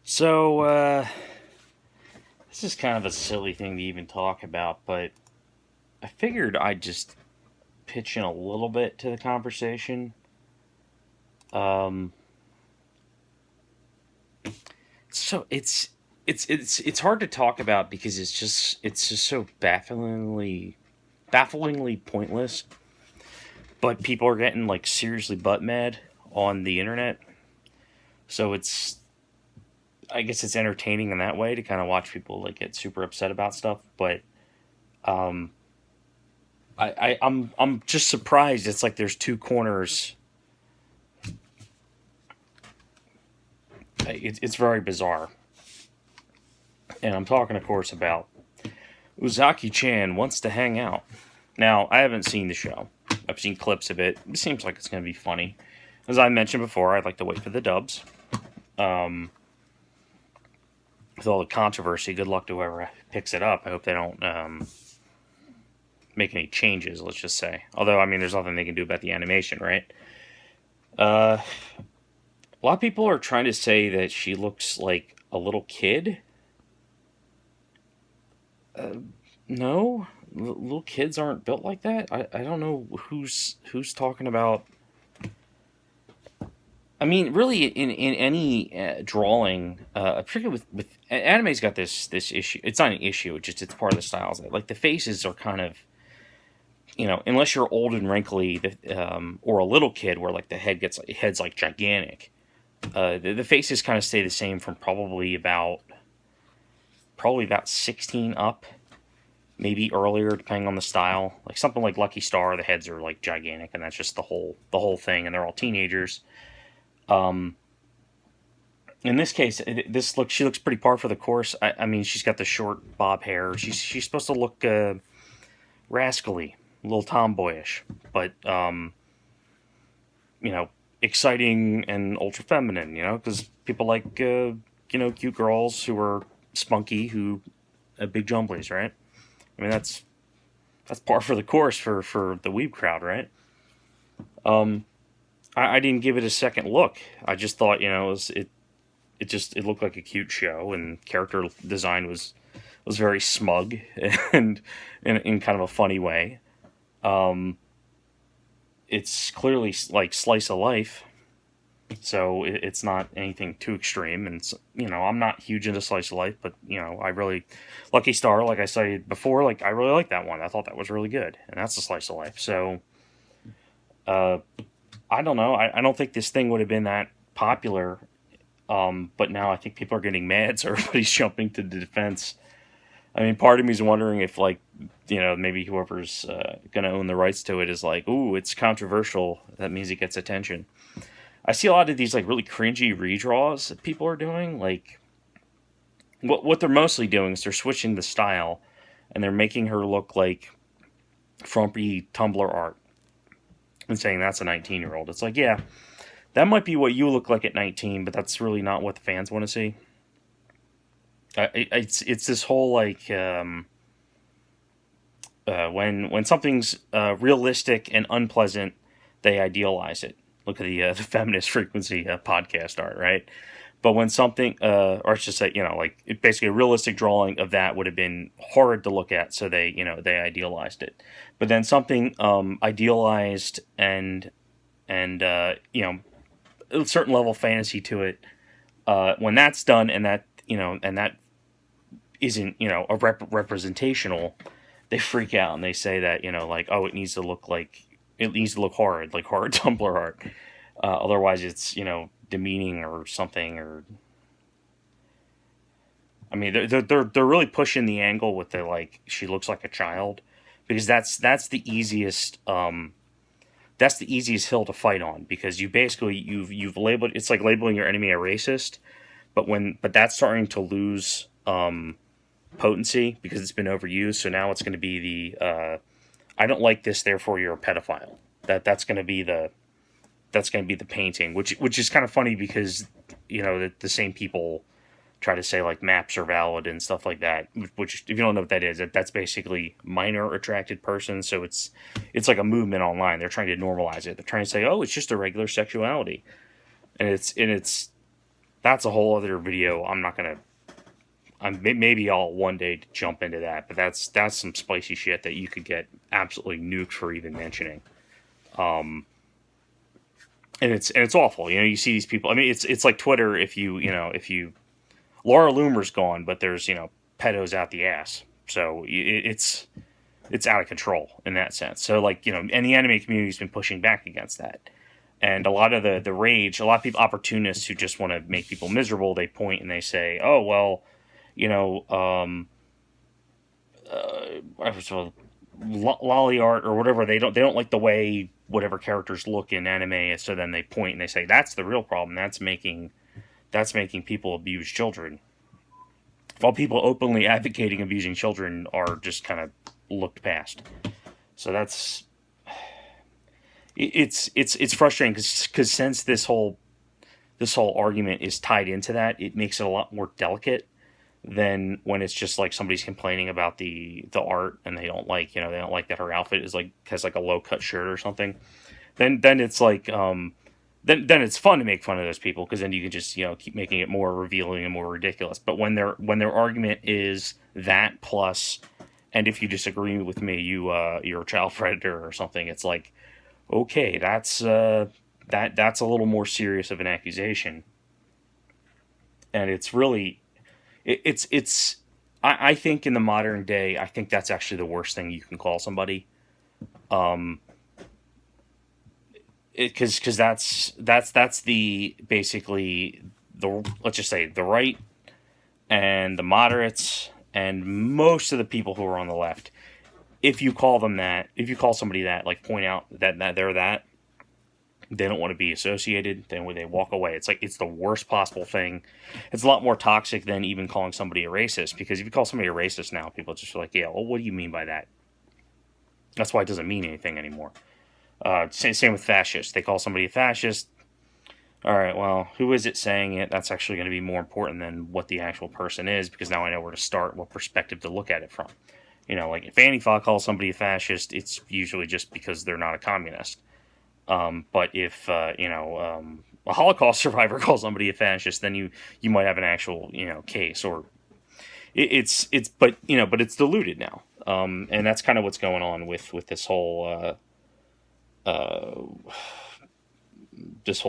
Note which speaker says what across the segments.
Speaker 1: So, this is kind of a silly thing to even talk about, but I figured I'd just pitch in a little bit to the conversation. Um, so it's hard to talk about because it's just so bafflingly pointless. But people are getting like seriously butt mad on the internet, so I guess it's entertaining in that way to kind of watch people like get super upset about stuff. But um, I'm just surprised. It's like there's two corners. It's very bizarre, and I'm talking, of course, about Uzaki-Chan wants to hang out. Now, I haven't seen the show. I've seen clips of it. It seems like it's going to be funny. As I mentioned before, I'd like to wait for the dubs. Um, with all the controversy, good luck to whoever picks it up. I hope they don't make any changes, let's just say. Although, I mean, there's nothing they can do about the animation, right? A lot of people are trying to say that she looks like a little kid. Uh, no, little kids aren't built like that. I don't know who's talking about. I mean, really, in any drawing, particularly with anime's got this issue. It's not an issue. It's part of the styles. Like the faces are kind of, unless you're old and wrinkly, or a little kid where like the head's like gigantic. The faces kind of stay the same from probably about 16 up, maybe earlier, depending on the style. Like something like Lucky Star, the heads are like gigantic, and that's just the whole thing, and they're all teenagers. Um, in this case, she looks pretty par for the course. I mean, she's got the short bob hair. She's supposed to look rascally, a little tomboyish, but you know, exciting and ultra feminine. Because people like cute girls who are spunky, who have big jumblies, right? I mean, that's par for the course for the weeb crowd, right? Um, I didn't give it a second look. I just thought, it looked like a cute show, and character design was very smug and in kind of a funny way. Um, it's clearly like slice of life, so it's not anything too extreme. And I'm not huge into slice of life, but I really Lucky Star, like I cited before, like I really like that one. I thought that was really good, and that's a slice of life. So uh, I don't know. I don't think this thing would have been that popular. But now I think people are getting mad, so everybody's jumping to the defense. I mean, part of me is wondering if, like, maybe whoever's going to own the rights to it is like, ooh, it's controversial. That means it gets attention. I see a lot of these, like, really cringy redraws that people are doing. Like, what they're mostly doing is they're switching the style, and they're making her look like frumpy Tumblr art and saying that's a 19-year-old. It's like, yeah, that might be what you look like at 19, but that's really not what the fans want to see. It's this whole like when something's realistic and unpleasant, they idealize it. Look at the feminist frequency podcast art, right? But when something, or I should say, like basically a realistic drawing of that would have been hard to look at, so they idealized it. But then something idealized and a certain level of fantasy to it. When that's done, and that isn't a representational, they freak out and they say that like, oh, it needs to look hard, like hard Tumblr art. Otherwise, it's demeaning or something. Or I mean, they're really pushing the angle with the like she looks like a child, because that's the easiest hill to fight on, because you've labeled, it's like labeling your enemy a racist, but that's starting to lose potency because it's been overused. So now it's going to be I don't like this, therefore you're a pedophile. That's going to be the painting, which is kind of funny because the same people try to say like maps are valid and stuff like that. Which, if you don't know what that is, that's basically minor attracted person. So it's like a movement online. They're trying to normalize it. They're trying to say, oh, it's just a regular sexuality, and it's that's a whole other video. I'm not gonna. Maybe I'll one day jump into that, but that's some spicy shit that you could get absolutely nuked for even mentioning. And it's awful. You know, you see these people. I mean, it's like Twitter. If you Laura Loomer's gone, but there's pedos out the ass. So it's out of control in that sense. So like and the anime community's been pushing back against that. And a lot of the rage, a lot of people, opportunists who just want to make people miserable, they point and they say, oh, well, lolly art or whatever, they don't like the way whatever characters look in anime, so then they point and they say, that's the real problem, that's making people abuse children. While people openly advocating abusing children are just kind of looked past. So that's... It's frustrating because since this whole argument is tied into that, it makes it a lot more delicate than when it's just like somebody's complaining about the art and they don't like that her outfit is has like a low cut shirt or something. Then it's like then it's fun to make fun of those people because then you can just keep making it more revealing and more ridiculous. But when their argument is that plus, and if you disagree with me, you're a child predator or something, it's like, okay, that's a little more serious of an accusation, and it's really, I think in the modern day, I think that's actually the worst thing you can call somebody, because that's the basically the, let's just say, the right and the moderates and most of the people who are on the left. If you call somebody that, like, point out that they're that, they don't want to be associated, then when they walk away, it's like, it's the worst possible thing. It's a lot more toxic than even calling somebody a racist, because if you call somebody a racist now, people just are like, yeah, well, what do you mean by that? That's why it doesn't mean anything anymore. Same with fascist. They call somebody a fascist. All right, well, who is it saying it? That's actually going to be more important than what the actual person is, because now I know where to start, what perspective to look at it from. Like if Antifa calls somebody a fascist, it's usually just because they're not a communist. But if a Holocaust survivor calls somebody a fascist, then you might have an actual case. Or it's but it's diluted now, and that's kind of what's going on with this whole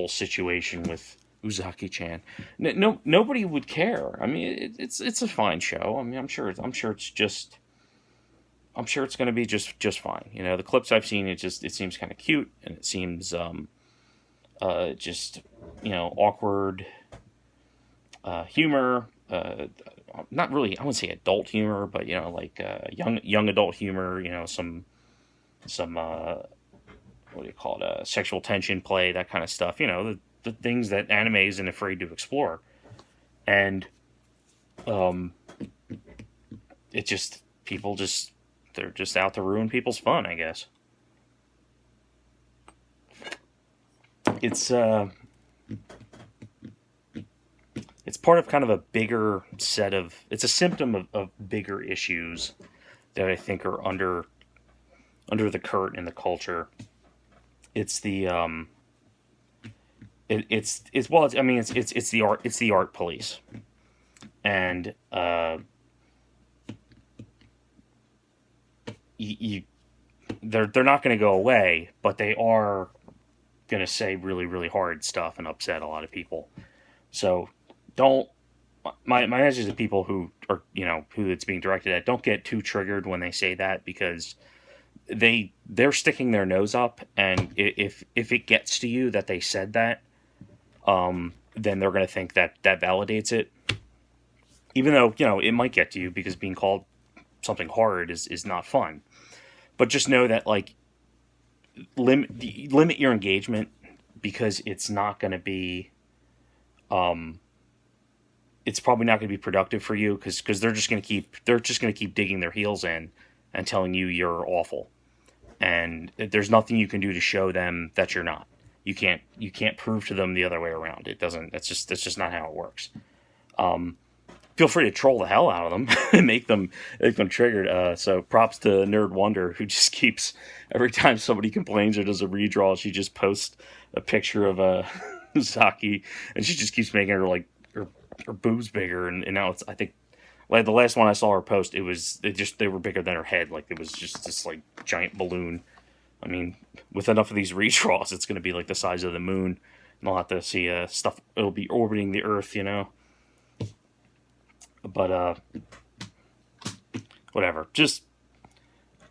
Speaker 1: situation with Uzaki-Chan. Nobody would care. I mean, it's a fine show. I mean, I'm sure it's going to be just fine. The clips I've seen, it seems kind of cute, and it seems just awkward humor. Not really, I wouldn't say adult humor, but like young adult humor. Some what do you call it? Sexual tension play, that kind of stuff. The things that anime isn't afraid to explore, and it just people just. They're just out to ruin people's fun, I guess. It's part of kind of a bigger set of... It's a symptom of bigger issues that I think are under the current in the culture. It's the it's the art police, and they're not going to go away, but they are going to say really, really hard stuff and upset a lot of people. So my message to people who are who it's being directed at, don't get too triggered when they say that, because they're sticking their nose up, and if it gets to you that they said that, then they're going to think that validates it, even though it might get to you, because being called something hard is not fun. But just know that, like, limit your engagement, because it's not going to be it's probably not going to be productive for you, because they're just going to keep digging their heels in and telling you you're awful, and there's nothing you can do to show them that you're not. You can't prove to them the other way around. That's just not how it works. Feel free to troll the hell out of them and make them triggered. So props to Nerd Wonder, who just keeps, every time somebody complains or does a redraw, she just posts a picture of Uzaki, and she just keeps making her, like, her boobs bigger, and now it's, I think, like the last one I saw her post, they were bigger than her head. Like it was just this like giant balloon. I mean, with enough of these redraws, it's going to be like the size of the moon, and I'll have to see stuff. It'll be orbiting the Earth, you know. But whatever. Just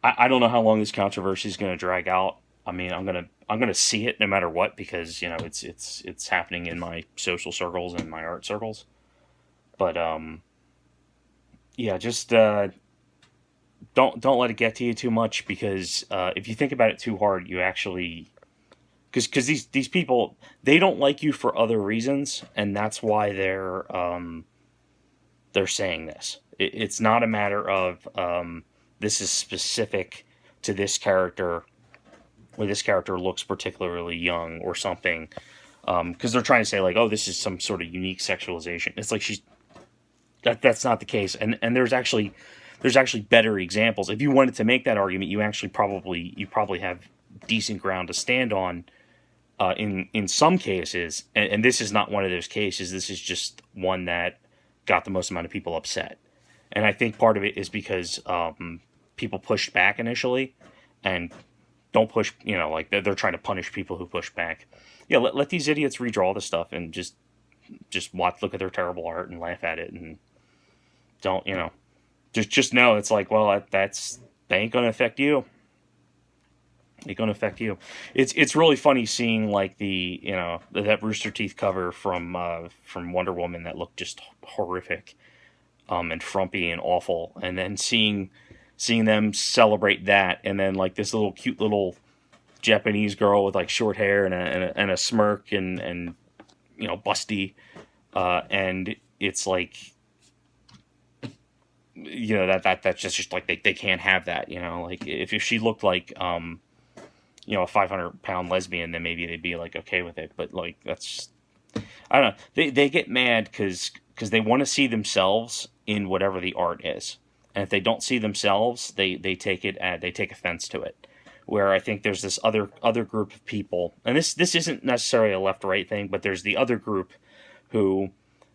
Speaker 1: I don't know how long this controversy is going to drag out. I mean, I'm gonna see it no matter what, because you know it's happening in my social circles and my art circles. But yeah, just don't let it get to you too much, because if you think about it too hard, you actually, because these people, they don't like you for other reasons, and that's why they're saying this. It's not a matter of this is specific to this character, or this character looks particularly young or something, because they're trying to say like, oh, this is some sort of unique sexualization. It's like that's not the case, and there's actually better examples. If you wanted to make that argument, you probably have decent ground to stand on in some cases, and this is not one of those cases. This is just one that got the most amount of people upset, and I think part of it is because people pushed back initially, and don't push, you know, like they're trying to punish people who push back. Yeah, let these idiots redraw the stuff and just look at their terrible art and laugh at it, and don't, you know, just know it's like, well, that ain't gonna affect you. Ain't gonna affect you. It's really funny seeing like the, you know, that Rooster Teeth cover from Wonder Woman that looked just horrific, and frumpy and awful, and then seeing them celebrate that, and then like this little cute little Japanese girl with like short hair and a smirk and you know, busty, and it's like, you know, that's just like they can't have that, you know. Like if she looked like you know, a 500-pound lesbian, then maybe they'd be like okay with it, but like that's, I don't know, they get mad because they want to see themselves in whatever the art is, and if they don't see themselves, they take offense to it. Where I think there's this other group of people, and this isn't necessarily a left-right thing, but there's the other group who,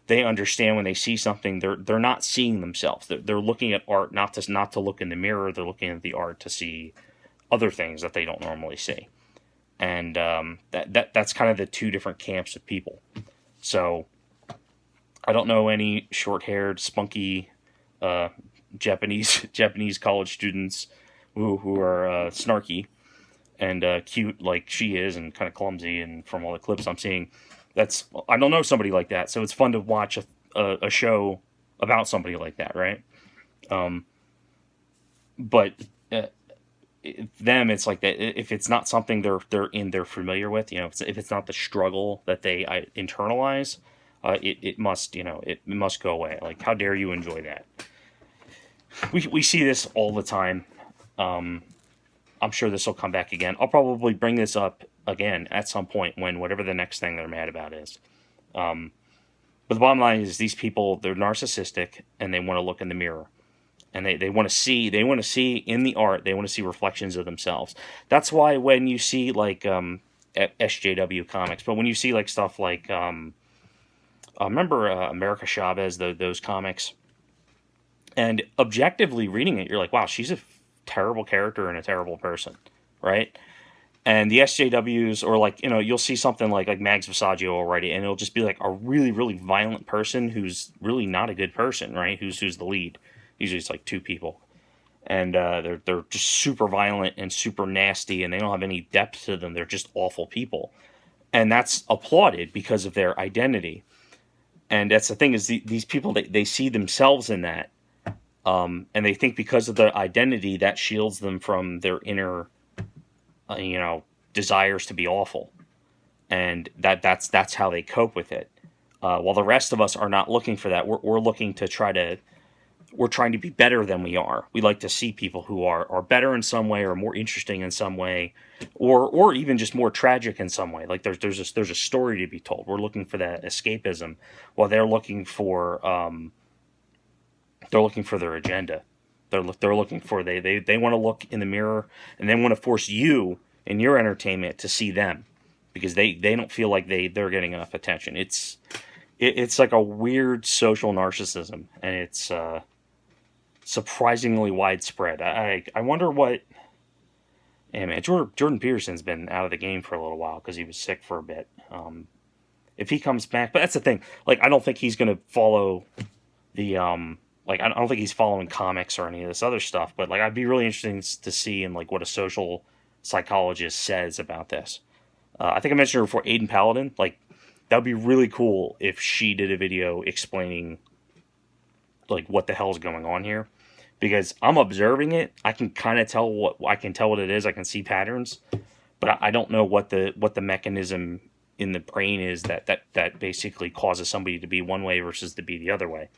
Speaker 1: they understand when they see something, they're not seeing themselves. They're looking at art not to look in the mirror. They're looking at the art to see other things that they don't normally see, and that's kind of the two different camps of people. So I don't know any short-haired, spunky Japanese college students who are snarky and cute like she is, and kind of clumsy, and from all the clips I'm seeing, I don't know somebody like that, so it's fun to watch a show about somebody like that, right? But them, it's like that. If it's not something they're familiar with, you know, if it's not the struggle that they internalize, it must, you know, it must go away. Like, how dare you enjoy that? We see this all the time. I'm sure this will come back again. I'll probably bring this up again at some point when whatever the next thing they're mad about is. But the bottom line is, these people, they're narcissistic, and they want to look in the mirror, and they want to see in the art, they want to see reflections of themselves. That's why when you see like SJW comics, but when you see like stuff like remember America Chavez, those comics, and objectively reading it, you're like, wow, she's a terrible character and a terrible person, right? And the SJWs, or like, you know, you'll see something like Mags Visaggio already, and it'll just be like a really, really violent person who's really not a good person, right? Who's the lead? Usually it's like two people, and they're just super violent and super nasty, and they don't have any depth to them. They're just awful people, and that's applauded because of their identity. And that's the thing, is these people, they see themselves in that. And they think because of their identity, that shields them from their inner, you know, desires to be awful, and that's how they cope with it. While the rest of us are not looking for that. We're looking to we're trying to be better than we are. We like to see people who are better in some way, or more interesting in some way, or even just more tragic in some way. Like there's a story to be told. We're looking for that escapism, while they're looking for their agenda. They're looking for, they want to look in the mirror, and they want to force you in your entertainment to see them, because they don't feel like they're getting enough attention. It's it's like a weird social narcissism, and it's surprisingly widespread. I wonder what. Yeah, man, Jordan Peterson's been out of the game for a little while because he was sick for a bit. If he comes back, but that's the thing. Like, I don't think he's going to follow the like, I don't think he's following comics or any of this other stuff. But like, I'd be really interested to see in like what a social psychologist says about this. I think I mentioned her before, Aiden Paladin. Like, that would be really cool if she did a video explaining like what the hell's going on here, because I'm observing it. I can kind of tell what it is. I can see patterns, but I don't know what the mechanism in the brain is that basically causes somebody to be one way versus to be the other way.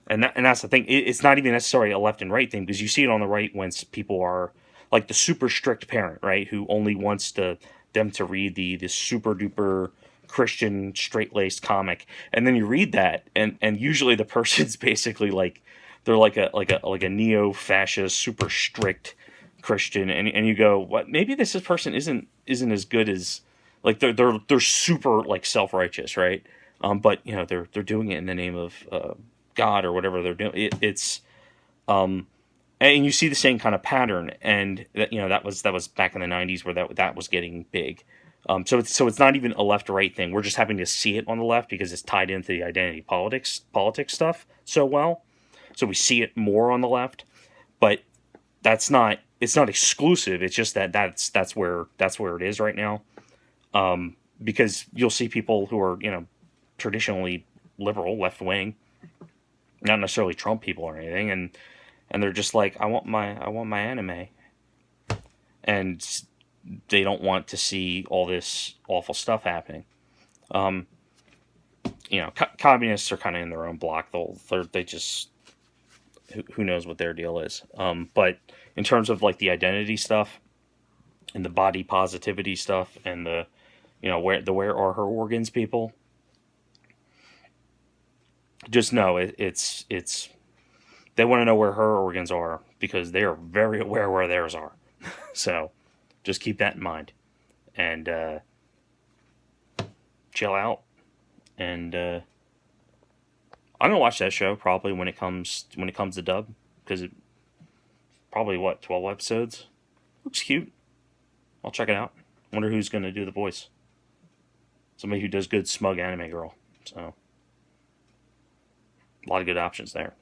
Speaker 1: And that's the thing. It's not even necessarily a left and right thing, because you see it on the right when people are like the super strict parent, right, who only wants them to read the super duper Christian straight laced comic, and then you read that, and usually the person's basically like they're like a neo fascist super strict Christian, and you go, what? Maybe this person isn't as good as, like, they're super like self righteous, right? But they're doing it in the name of God or whatever they're doing. And you see the same kind of pattern, and that was back in the '90s where that was getting big. So it's not even a left or right thing. We're just having to see it on the left because it's tied into the identity politics stuff so well. So we see it more on the left, but it's not exclusive. It's just that's where it is right now. Because you'll see people who are traditionally liberal, left wing, not necessarily Trump people or anything, and they're just like, I want my anime, and they don't want to see all this awful stuff happening. Communists are kind of in their own block. They just, who knows what their deal is. But in terms of like the identity stuff and the body positivity stuff and the where are her organs people, just know it's they want to know where her organs are because they are very aware where theirs are. So just keep that in mind, and chill out. And I'm gonna watch that show probably when it comes to dub, because it probably 12 episodes. Looks cute. I'll check it out. Wonder who's gonna do the voice. Somebody who does good smug anime girl. So a lot of good options there.